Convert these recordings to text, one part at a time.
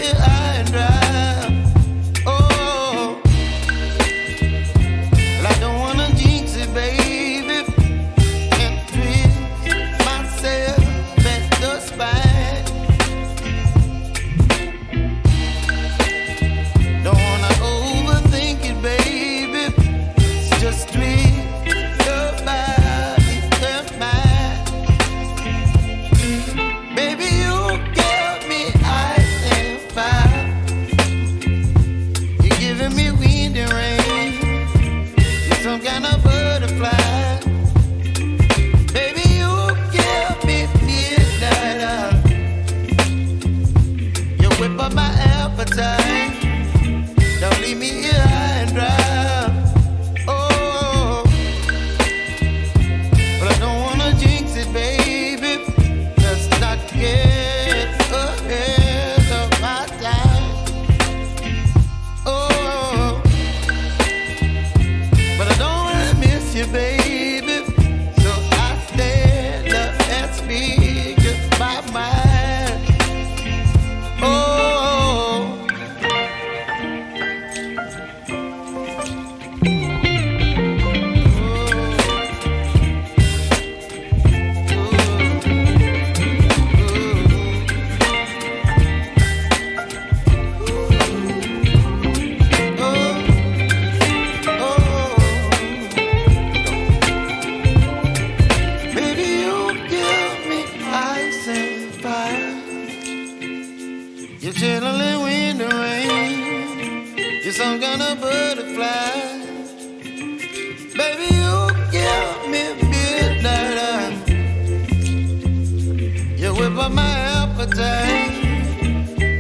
here high and dry. Oh, well, I don't wanna jinx it, baby, and twist myself at the spine. Don't wanna overthink it, baby. It's just twist your body and mine. Baby, you give me ice and fire. You're giving me wind and rain. You're some kind of butterfly. Baby, you give me midnight. You whip up my appetite. Don't leave me here high and dry. Oh, but I don't wanna jinx it, baby. Let's not get ahead of my time. Oh, but I don't wanna miss you, baby. So I stand up and speak just my mind. Oh. Baby, you give me ice and fire. You're channeling wind and rain. You're some kind of butterfly. Baby, you give me midnight. You whip up my appetite.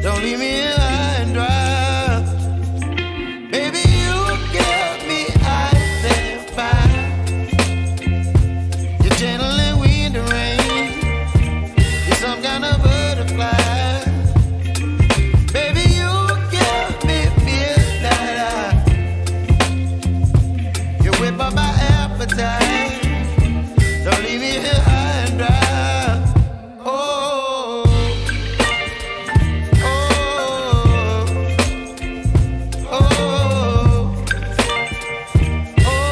Don't leave me here high and dry. Baby, you give me ice and fire. You're channeling wind and rain. You're some kind of butterfly. Baby, you give me midnight. You whip up my appetite. Don't leave me here high and dry. Oh, oh, oh, oh,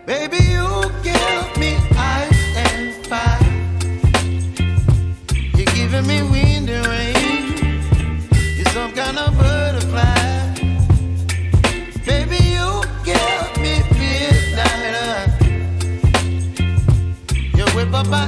baby, you give me ice and fire. You're giving me wind and rain. You're some kind of butterfly. Baby, you give me midnight. You whip up my